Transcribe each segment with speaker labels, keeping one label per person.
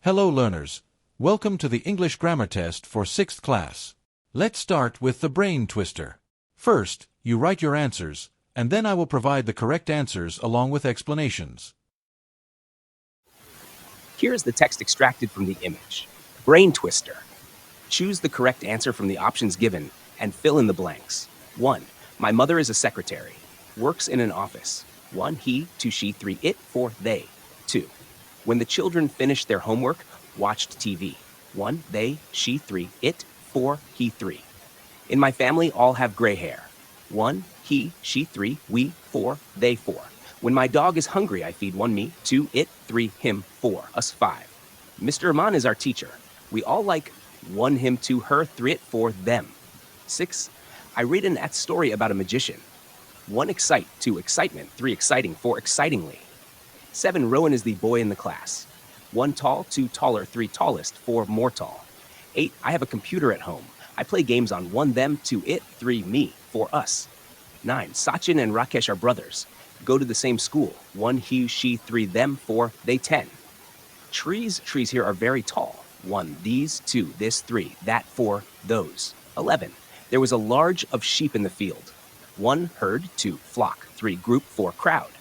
Speaker 1: Hello learners. Welcome to the English grammar test for 6th class. Let's start with the brain twister. First, you write your answers, and then I will provide the correct answers along with explanations.
Speaker 2: Here is the text extracted from the image. Brain twister. Choose the correct answer from the options given and fill in the blanks. 1. My mother is a secretary. Works in an office. 1. He, 2. She, 3. It, 4. They. 2. When the children finished their homework, watched TV. 1. They, she, 3. It, 4. He, 3. In my family, all have gray hair. 1. He, she, 3. We, 4. They, 4. When my dog is hungry, I feed 1. Me, 2. It, 3. Him, 4. Us, 5. Mr. Rahman is our teacher. We all like 1. Him, 2. Her, 3. It, 4. Them. 6. I read an story about a magician. 1. Excite, 2. Excitement, 3. Exciting, 4. Excitingly. 7. Rowan is the boy in the class. 1. Tall, 2. Taller, 3. Tallest, 4. More tall. 8. I have a computer at home. I play games on 1. Them, 2. It, 3. Me, 4. Us. 9. Sachin and Rakesh are brothers. Go to the same school. 1. He, she, 3. Them, 4. They. 10. Trees here are very tall. 1. These, 2. This, 3. That, 4. Those. 11. There was a large of sheep in the field. 1. Herd, 2. Flock, 3. Group, 4. Crowd.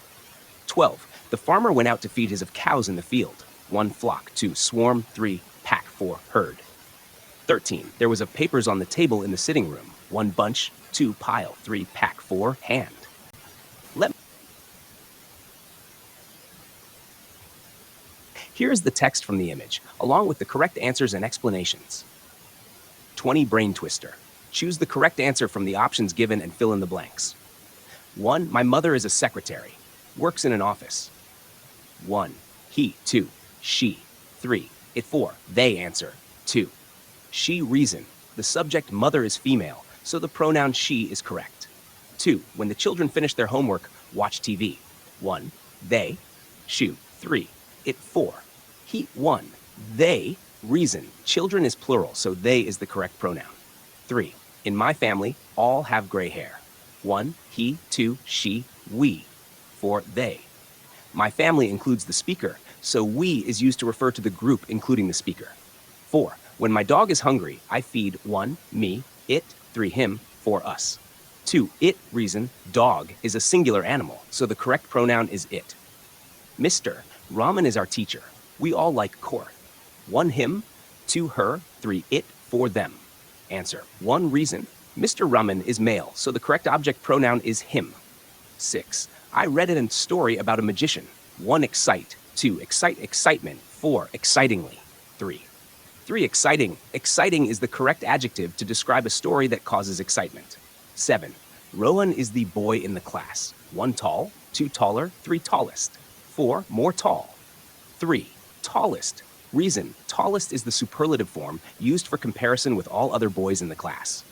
Speaker 2: 12. The farmer went out to feed his cows in the field. 1. Flock, 2. Swarm, 3. Pack, 4. Herd. 13. There was of papers on the table in the sitting room. 1. Bunch, 2. Pile, 3. Pack, 4. Hand. Here is the text from the image, along with the correct answers and explanations. 20. Brain twister. Choose the correct answer from the options given and fill in the blanks. 1. My mother is a secretary. Works in an office. 1. He, 2. She, 3. It, 4. They answer. 2. She reason. The subject mother is female, so the pronoun she is correct. 2. When the children finish their homework, watch TV. 1. They. Shoe. 3. It, 4. He, 1. They reason. Children is plural, so they is the correct pronoun. 3. In my family, all have gray hair. 1. He, 2. She, we. 4. They. My family includes the speaker, so we is used to refer to the group including the speaker. 4. When my dog is hungry, I feed 1. Me, it, 3. Him, 4. Us. 2. It reason. Dog is a singular animal, so the correct pronoun is it. Mr. Rahman is our teacher. We all like court. 1. Him, 2. Her, 3. It, 4. Them. Answer. 1. Reason. Mr. Rahman is male, so the correct object pronoun is him. 6. I read a story about a magician. 1. Excite, 2. Excite, excitement, 4. Excitingly. 3. Exciting. Exciting is the correct adjective to describe a story that causes excitement. 7. Rowan is the boy in the class. 1. Tall, 2. Taller, 3. Tallest, 4. More tall. 3. Tallest. Reason. Tallest is the superlative form used for comparison with all other boys in the class.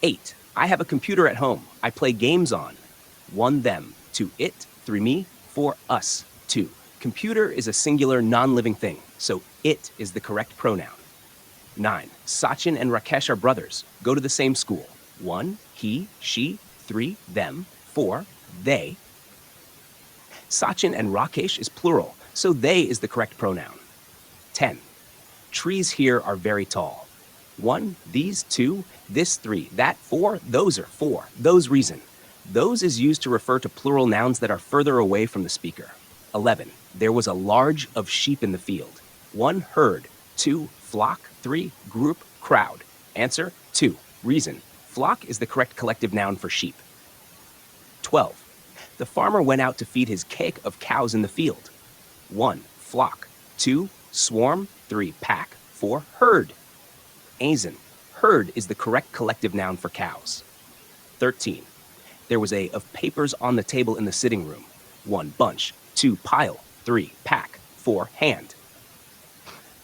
Speaker 2: 8. I have a computer at home. I play games on. 1. Them, 2. It, 3. Me, 4. Us. 2. Computer is a singular non-living thing, so it is the correct pronoun. 9. Sachin and Rakesh are brothers. Go to the same school. 1. He, she, 3. Them, 4. They. Sachin and Rakesh is plural, so they is the correct pronoun. 10. Trees here are very tall. 1. These, 2. This, 3. That, 4. Those are 4. Those reason. Those is used to refer to plural nouns that are further away from the speaker. 11. There was a large of sheep in the field. 1. Herd, 2. Flock, 3. Group, crowd. Answer. 2. Reason. Flock is the correct collective noun for sheep. 12. The farmer went out to feed his cake of cows in the field. 1. Flock, 2. Swarm, 3. Pack, 4. Herd. Azen. Herd is the correct collective noun for cows. 13. There was of papers on the table in the sitting room. 1. Bunch, 2. Pile, 3. Pack, 4. Hand.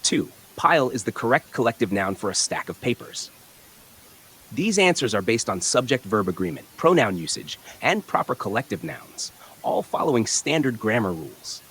Speaker 2: 2. Pile is the correct collective noun for a stack of papers. These answers are based on subject-verb agreement, pronoun usage, and proper collective nouns, all following standard grammar rules.